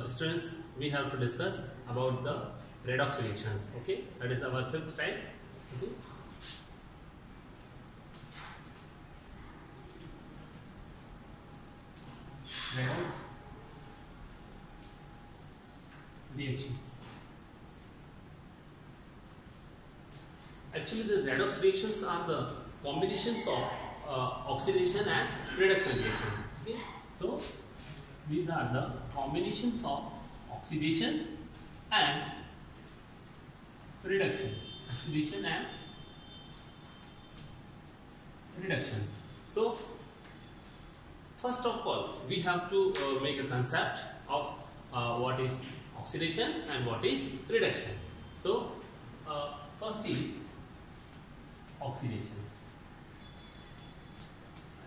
students, we have to discuss about the redox reactions. Okay, that is our fifth type. Okay. Redox reactions. Actually, the redox reactions are the combinations of oxidation and reduction reactions. Okay, so these are the combinations of oxidation and reduction. Oxidation and reduction. So, first of all, we have to make a concept of what is oxidation and what is reduction. So, first is oxidation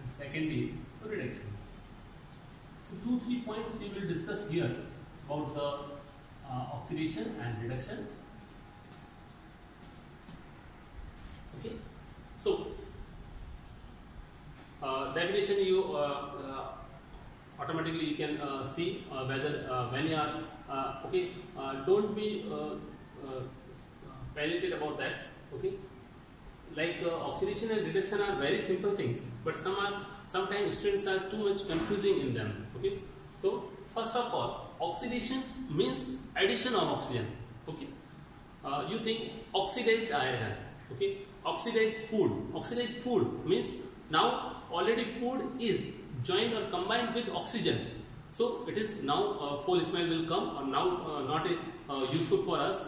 and second is reduction. So 2-3 points we will discuss here about the oxidation and reduction. Okay. So definition you automatically you can see whether when you are okay. Don't be panicked about that. Okay. Like oxidation and reduction are very simple things, but sometimes students are too much confusing in them. Okay, so first of all, oxidation means addition of oxygen. Okay, you think oxidized iron. Okay, oxidized food. Oxidized food means now already food is joined or combined with oxygen. So it is now foul smell will come, or now not useful for us.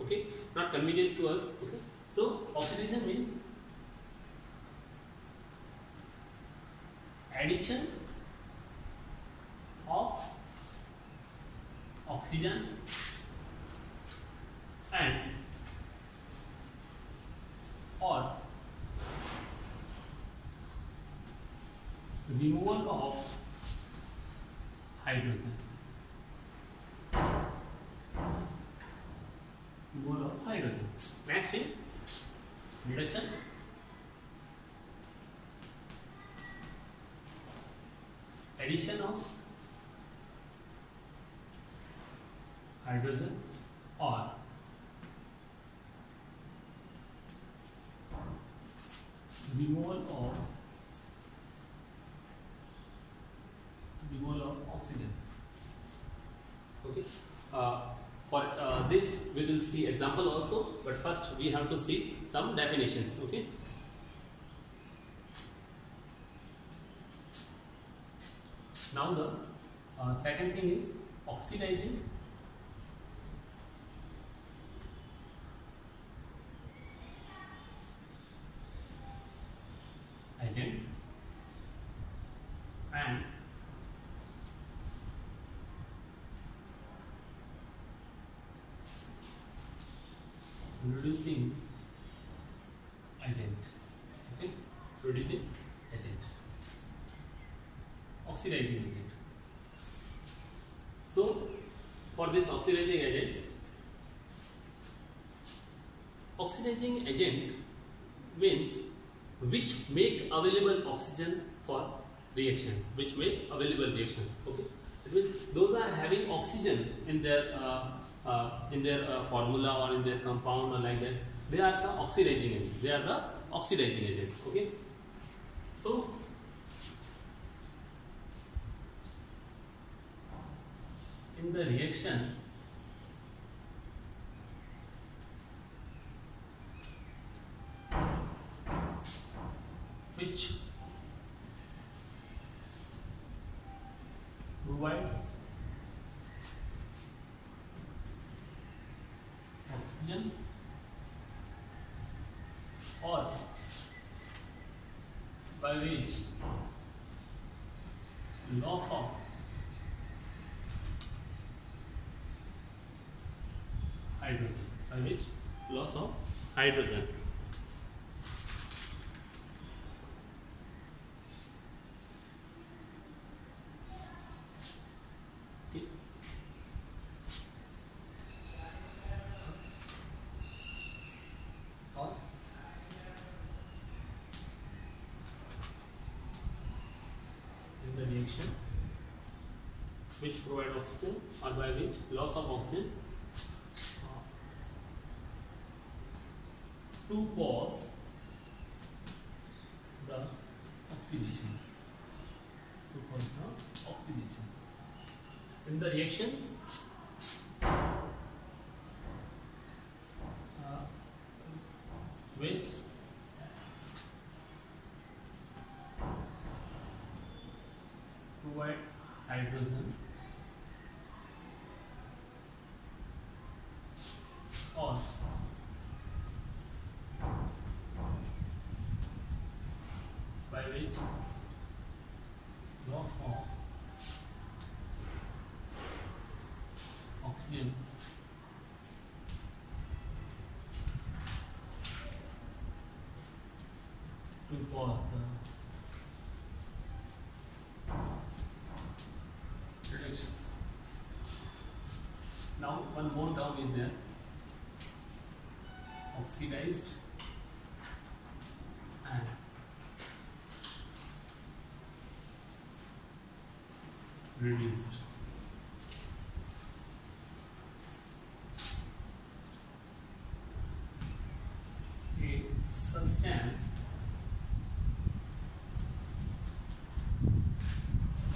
Okay, not convenient to us. Okay. So oxidation means addition of oxygen and or removal of hydrogen. Removal of hydrogen. Next is reduction. Addition of hydrogen or removal of oxygen. Okay. For this we will see example also, but first we have to see some definitions. Okay. Now the second thing is oxidizing agent and reducing agent. Okay, reducing agent, oxidizing agent. So for this oxidizing agent means which make available oxygen for reaction, which make available reactions. Okay, it means those are having oxygen in their formula or in their compound or like that. They are the oxidizing agent. They are the oxidizing agent. Okay. So in the reaction, which provide oxygen or by which loss of hydrogen, by which loss of hydrogen. In the reaction which provide oxygen or by which loss of oxygen to cause the oxidation. To cause the oxidation. In the reactions, which provide hydrogen or by which loss of oxygen to cause the reactions. Now one more term is there, oxidized and reduced. A substance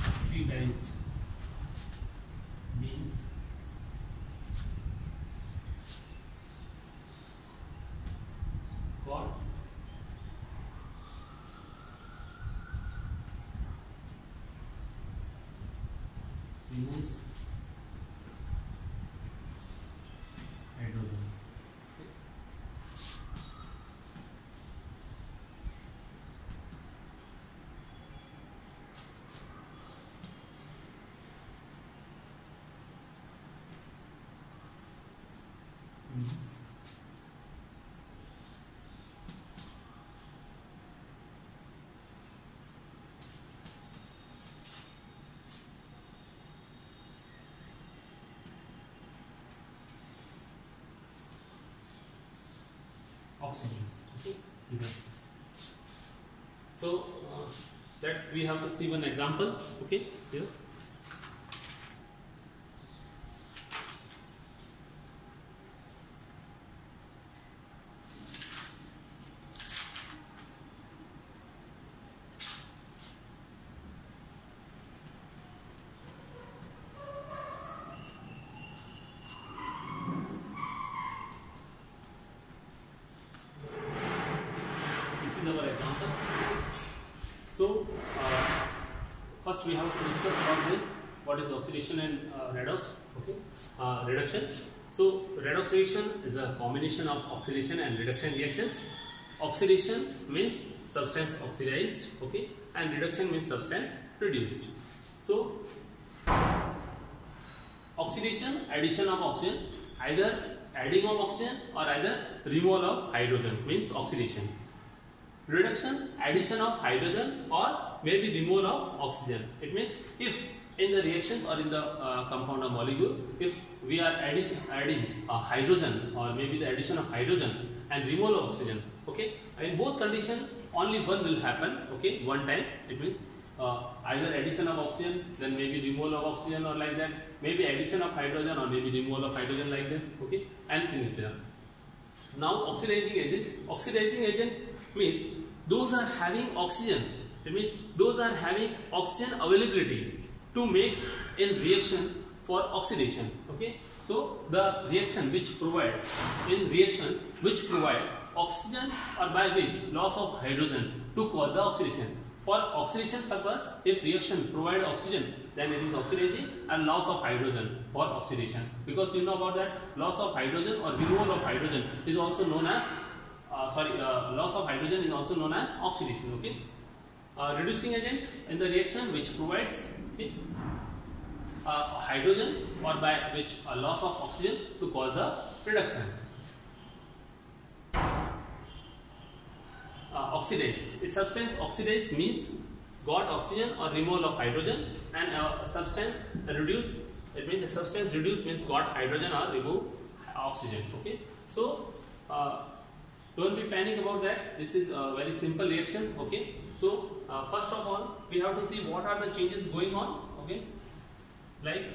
oxidized means got removes hydrogen. Means oxygen. Okay. So we have to see one example. Okay, here. Our example. So first we have to discuss about this. What is oxidation and redox? Okay, reduction. So redox reaction is a combination of oxidation and reduction reactions. Oxidation means substance oxidized, okay, and reduction means substance reduced. So oxidation, addition of oxygen, either adding of oxygen or either removal of hydrogen means oxidation. Reduction, addition of hydrogen or maybe removal of oxygen. It means if in the reactions or in the compound or molecule, if we are adding hydrogen or maybe the addition of hydrogen and removal of oxygen, okay, in both conditions only one will happen, okay, one time. It means either addition of oxygen, then maybe removal of oxygen or like that, maybe addition of hydrogen or maybe removal of hydrogen like that, okay, and things there. Now oxidizing agent means those are having oxygen. It means those are having oxygen availability to make in reaction for oxidation. Okay, so the reaction which provide oxygen or by which loss of hydrogen to cause the oxidation. For oxidation purpose, if reaction provide oxygen, then it is oxidizing, and loss of hydrogen for oxidation. Because you know about that, loss of hydrogen or removal of hydrogen is also known as loss of hydrogen is also known as oxidation. Okay, reducing agent in the reaction which provides hydrogen or by which a loss of oxygen to cause the reduction. Oxidize. A substance oxidize means got oxygen or removal of hydrogen, and a substance reduce, it means a substance reduce means got hydrogen or remove oxygen. Okay, so don't be panic about that. This is a very simple reaction. Okay, so first of all we have to see what are the changes going on. Okay, like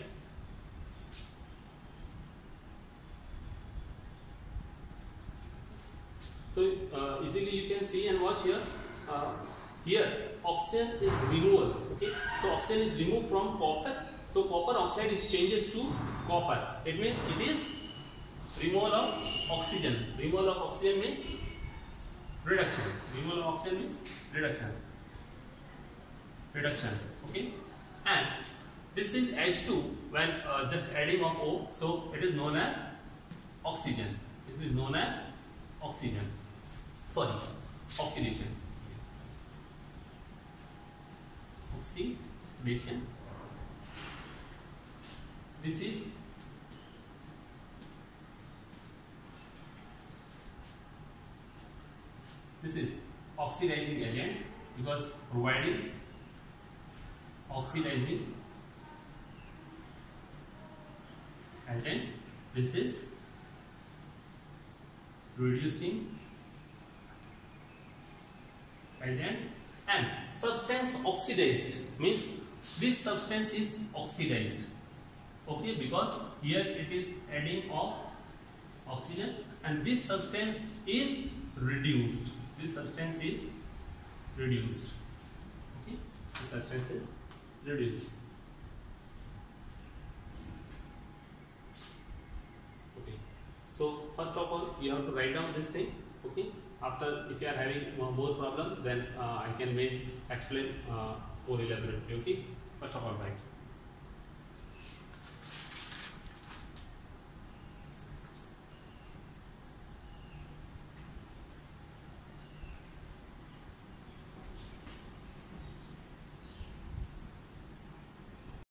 so easily you can see and watch here. Here oxygen is removal. Okay, so oxygen is removed from copper. So copper oxide is changes to copper. It means it is removal of oxygen. Removal of oxygen means reduction. Removal of oxygen means reduction. Reduction. Okay, and this is H2 when just adding of O. So it is known as oxygen. It is known as oxygen. Sorry, oxidation. Oxidation. This is oxidizing agent because providing oxidizing agent. This is reducing agent, and substance oxidized means this substance is oxidized. Okay, because here it is adding of oxygen and this substance is reduced. This substance is reduced. Okay, this substance is reduced. Okay, so first of all you have to write down this thing. Okay, after if you are having more problem, then I can explain more elaborately. Okay, first of all write.